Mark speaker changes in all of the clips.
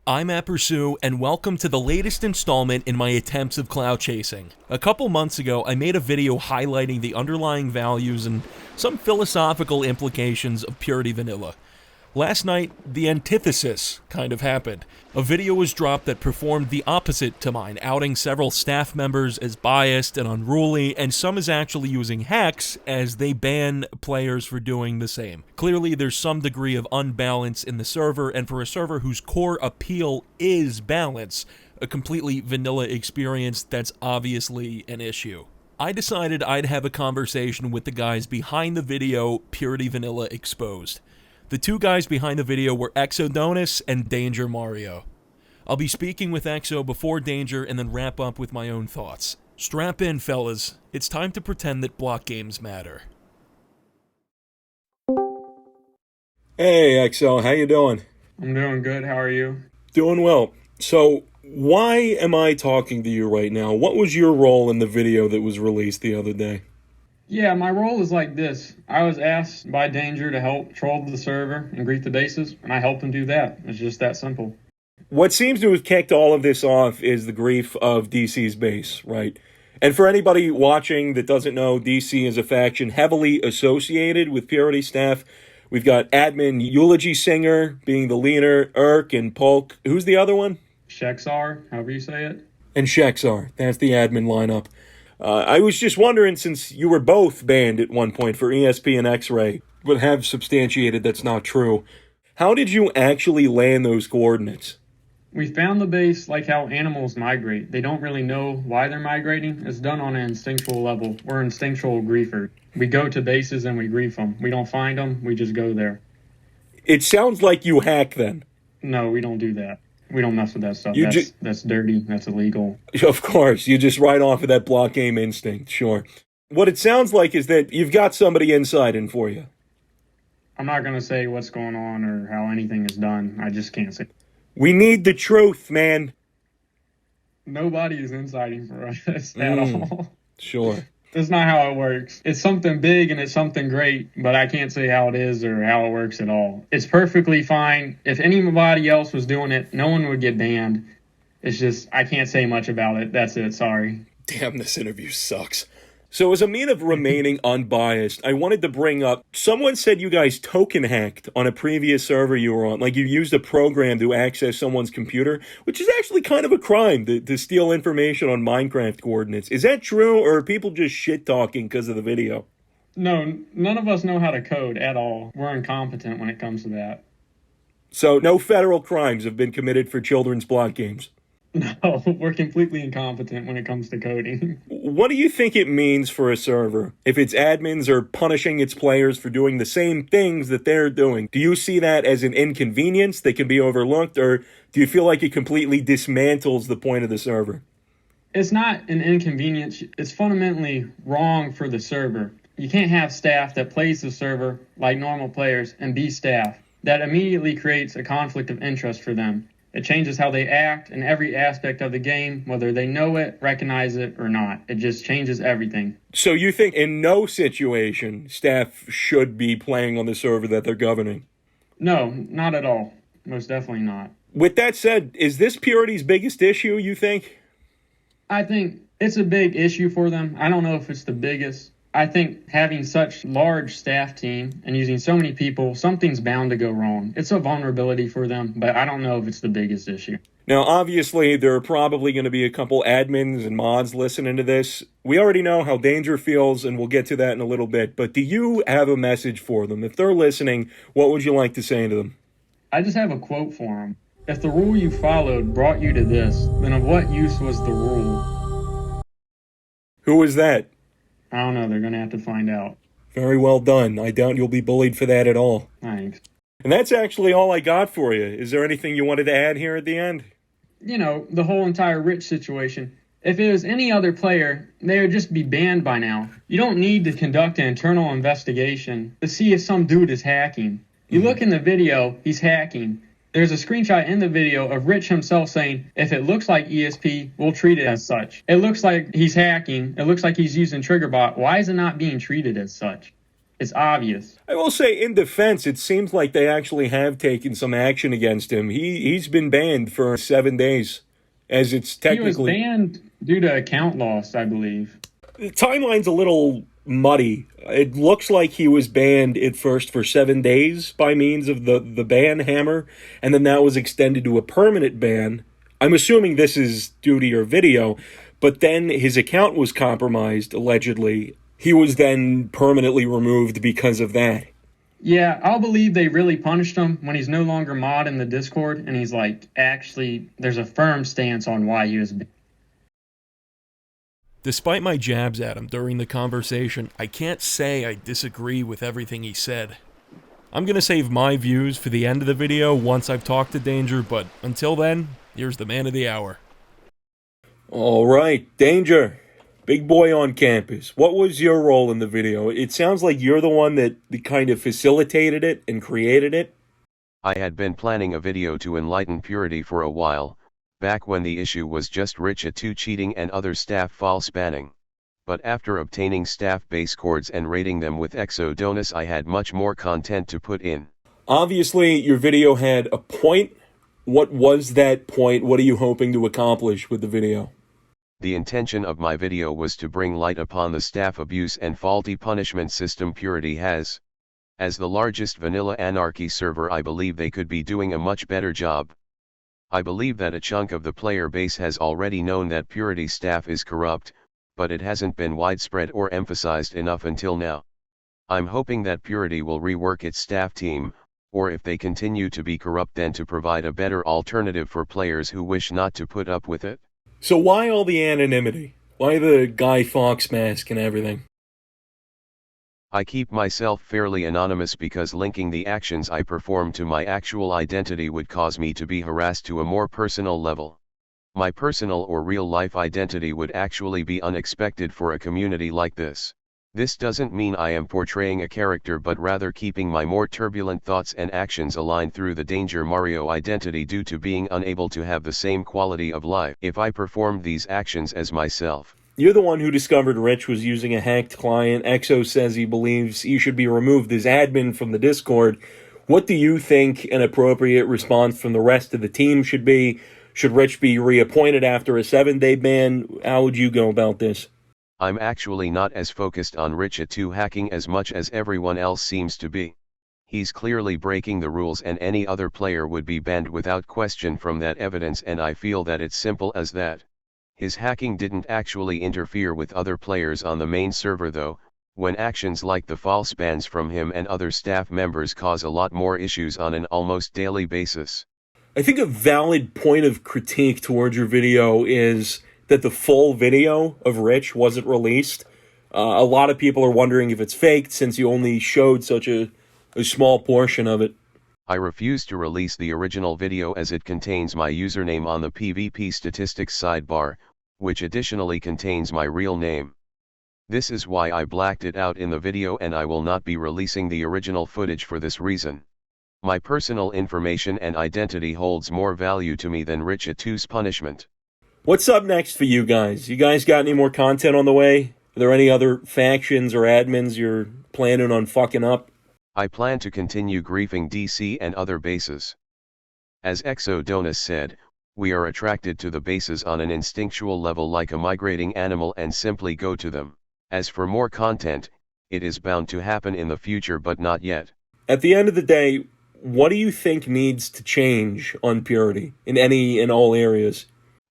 Speaker 1: I'm Apersu, and welcome to the latest installment in my attempts of cloud chasing. A couple months ago, I made a video highlighting the underlying values and some philosophical implications of Purity Vanilla. Last night, the antithesis kind of happened. A video was dropped that performed the opposite to mine, outing several staff members as biased and unruly, and some as actually using hacks as they ban players for doing the same. Clearly, there's some degree of unbalance in the server, and for a server whose core appeal is balance, a completely vanilla experience, that's obviously an issue. I decided I'd have a conversation with the guys behind the video Purity Vanilla Exposed. The two guys behind the video were Exodonus and Danger Mario. I'll be speaking with Exo before Danger and then wrap up with my own thoughts. Strap in, fellas. It's time to pretend that block games matter. Hey, Exo, how you doing?
Speaker 2: I'm doing good. How are you?
Speaker 1: Doing well. So, why am I talking to you right now? What was your role in the video that was released the other day?
Speaker 2: Yeah, my role is like this. I was asked by Danger to help troll the server and greet the bases, and I helped him do that. It's just that simple.
Speaker 1: What seems to have kicked all of this off is the grief of DC's base, right? And for anybody watching that doesn't know, DC is a faction heavily associated with Purity staff. We've got admin Eulogy Singer being the leader, Irk and Polk. Who's the other one?
Speaker 2: Shexar, however you say it.
Speaker 1: And Shexar. That's the admin lineup. I was just wondering, since you were both banned at one point for ESP and X-Ray, but have substantiated that's not true, how did you actually land those coordinates?
Speaker 2: We found the base like how animals migrate. They don't really know why they're migrating. It's done on an instinctual level. We're instinctual griefers. We go to bases and we grief them. We don't find them, we just go there.
Speaker 1: It sounds like you hack then.
Speaker 2: No, we don't do that. We don't mess with that stuff. That's dirty. That's illegal.
Speaker 1: Of course. You just ride off of that block game instinct. Sure. What it sounds like is that you've got somebody inside in for you.
Speaker 2: I'm not going to say what's going on or how anything is done. I just can't say.
Speaker 1: We need the truth, man.
Speaker 2: Nobody is inciting for us at all.
Speaker 1: Sure.
Speaker 2: That's not how it works. It's something big and it's something great, but I can't say how it is or how it works at all. It's perfectly fine. If anybody else was doing it, no one would get banned. It's just, I can't say much about it. That's it. Sorry.
Speaker 1: Damn, this interview sucks. So as a mean of remaining unbiased, I wanted to bring up, someone said you guys token hacked on a previous server you were on. Like you used a program to access someone's computer, which is actually kind of a crime to steal information on Minecraft coordinates. Is that true, or are people just shit-talking because of the video?
Speaker 2: No, none of us know how to code at all. We're incompetent when it comes to that.
Speaker 1: So no federal crimes have been committed for children's block games?
Speaker 2: No, we're completely incompetent when it comes to coding.
Speaker 1: What do you think it means for a server if its admins are punishing its players for doing the same things that they're doing? Do you see that as an inconvenience that can be overlooked, or do you feel like it completely dismantles the point of the server?
Speaker 2: It's not an inconvenience. It's fundamentally wrong for the server. You can't have staff that plays the server like normal players and be staff. That immediately creates a conflict of interest for them. It changes how they act in every aspect of the game, whether they know it, recognize it, or not. It just changes everything.
Speaker 1: So you think in no situation staff should be playing on the server that they're governing?
Speaker 2: No, not at all. Most definitely not.
Speaker 1: With that said, is this Purity's biggest issue, you think?
Speaker 2: I think it's a big issue for them. I don't know if it's the biggest. I think having such large staff team and using so many people, something's bound to go wrong. It's a vulnerability for them, but I don't know if it's the biggest issue.
Speaker 1: Now, obviously, there are probably going to be a couple admins and mods listening to this. We already know how Danger feels, and we'll get to that in a little bit. But do you have a message for them? If they're listening, what would you like to say to them?
Speaker 2: I just have a quote for them. If the rule you followed brought you to this, then of what use was the rule?
Speaker 1: Who was that?
Speaker 2: I don't know. They're going to have to find out.
Speaker 1: Very well done. I doubt you'll be bullied for that at all.
Speaker 2: Thanks.
Speaker 1: And that's actually all I got for you. Is there anything you wanted to add here at the end?
Speaker 2: You know, the whole entire Rich situation. If it was any other player, they would just be banned by now. You don't need to conduct an internal investigation to see if some dude is hacking. You look in the video, he's hacking. There's a screenshot in the video of Rich himself saying, if it looks like ESP, we'll treat it as such. It looks like he's hacking. It looks like he's using TriggerBot. Why is it not being treated as such? It's obvious.
Speaker 3: I will say, in defense, it seems like they actually have taken some action against him. He's been banned for 7 days, as it's technically.
Speaker 2: He was banned due to account loss, I believe.
Speaker 3: The timeline's a little muddy. It looks like he was banned at first for 7 days by means of the ban hammer, and then that was extended to a permanent ban. I'm assuming this is due to your video, but then his account was compromised, allegedly. He was then permanently removed because of that.
Speaker 2: Yeah, I'll believe they really punished him when he's no longer mod in the Discord, and he's like, actually, there's a firm stance on why he was banned.
Speaker 1: Despite my jabs at him during the conversation, I can't say I disagree with everything he said. I'm gonna save my views for the end of the video once I've talked to Danger, but until then, here's the man of the hour.
Speaker 3: All right, Danger, big boy on campus. What was your role in the video? It sounds like you're the one that kind of facilitated it and created it.
Speaker 4: I had been planning a video to enlighten Purity for a while, back when the issue was just richeatue cheating and other staff false banning. But after obtaining staff base cords and rating them with Exodonus, I had much more content to put in.
Speaker 3: Obviously, your video had a point. What was that point? What are you hoping to accomplish with the video?
Speaker 4: The intention of my video was to bring light upon the staff abuse and faulty punishment system Purity has. As the largest vanilla anarchy server, I believe they could be doing a much better job. I believe that a chunk of the player base has already known that Purity staff is corrupt, but it hasn't been widespread or emphasized enough until now. I'm hoping that Purity will rework its staff team, or if they continue to be corrupt, then to provide a better alternative for players who wish not to put up with it.
Speaker 3: So why all the anonymity? Why the Guy Fawkes mask and everything?
Speaker 4: I keep myself fairly anonymous because linking the actions I perform to my actual identity would cause me to be harassed to a more personal level. My personal or real-life identity would actually be unexpected for a community like this. This doesn't mean I am portraying a character, but rather keeping my more turbulent thoughts and actions aligned through the Danger Mario identity due to being unable to have the same quality of life if I performed these actions as myself.
Speaker 3: You're the one who discovered Rich was using a hacked client. Exo says he believes he should be removed as admin from the Discord. What do you think an appropriate response from the rest of the team should be? Should Rich be reappointed after a 7-day ban? How would you go about this?
Speaker 4: I'm actually not as focused on richeatue hacking as much as everyone else seems to be. He's clearly breaking the rules, and any other player would be banned without question from that evidence, and I feel that it's simple as that. His hacking didn't actually interfere with other players on the main server though, when actions like the false bans from him and other staff members cause a lot more issues on an almost daily basis.
Speaker 3: I think a valid point of critique towards your video is that the full video of Rich wasn't released. A lot of people are wondering if it's faked since you only showed such a small portion of it.
Speaker 4: I refuse to release the original video as it contains my username on the PvP statistics sidebar, which additionally contains my real name. This is why I blacked it out in the video, and I will not be releasing the original footage for this reason. My personal information and identity holds more value to me than richeatue's punishment.
Speaker 3: What's up next for you guys? You guys got any more content on the way? Are there any other factions or admins you're planning on fucking up?
Speaker 4: I plan to continue griefing DC and other bases. As Exodonus said, we are attracted to the bases on an instinctual level like a migrating animal and simply go to them. As for more content, it is bound to happen in the future, but not yet.
Speaker 3: At the end of the day, what do you think needs to change on Purity in all areas?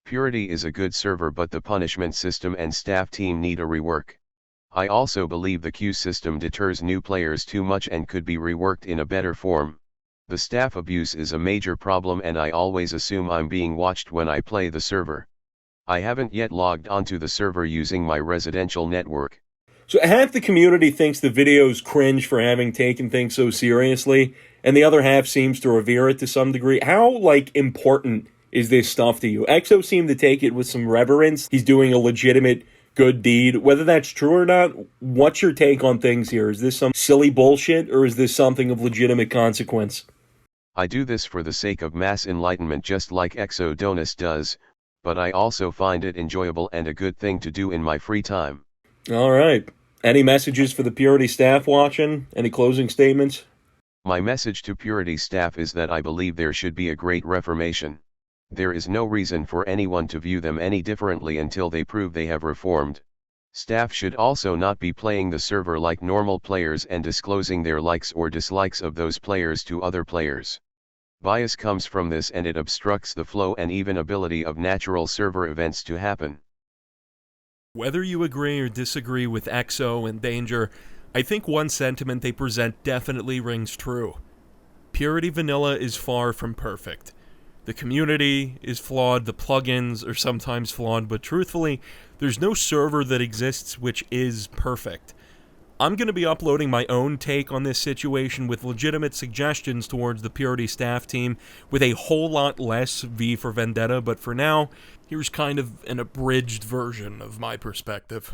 Speaker 4: Purity is a good server, but the punishment system and staff team need a rework. I also believe the queue system deters new players too much and could be reworked in a better form. The staff abuse is a major problem, and I always assume I'm being watched when I play the server. I haven't yet logged onto the server using my residential network.
Speaker 3: So half the community thinks the video's cringe for having taken things so seriously, and the other half seems to revere it to some degree. How, important is this stuff to you? Exo seemed to take it with some reverence. He's doing a legitimate good deed. Whether that's true or not, what's your take on things here? Is this some silly bullshit, or is this something of legitimate consequence?
Speaker 4: I do this for the sake of mass enlightenment, just like Exodonus does, but I also find it enjoyable and a good thing to do in my free time.
Speaker 3: All right. Any messages for the Purity staff watching? Any closing statements?
Speaker 4: My message to Purity staff is that I believe there should be a great reformation. There is no reason for anyone to view them any differently until they prove they have reformed. Staff should also not be playing the server like normal players and disclosing their likes or dislikes of those players to other players. Bias comes from this and it obstructs the flow and even ability of natural server events to happen.
Speaker 1: Whether you agree or disagree with Exo and Danger, I think one sentiment they present definitely rings true. Purity Vanilla is far from perfect. The community is flawed, the plugins are sometimes flawed, but truthfully, there's no server that exists which is perfect. I'm going to be uploading my own take on this situation with legitimate suggestions towards the Purity staff team with a whole lot less V for Vendetta, but for now, here's kind of an abridged version of my perspective.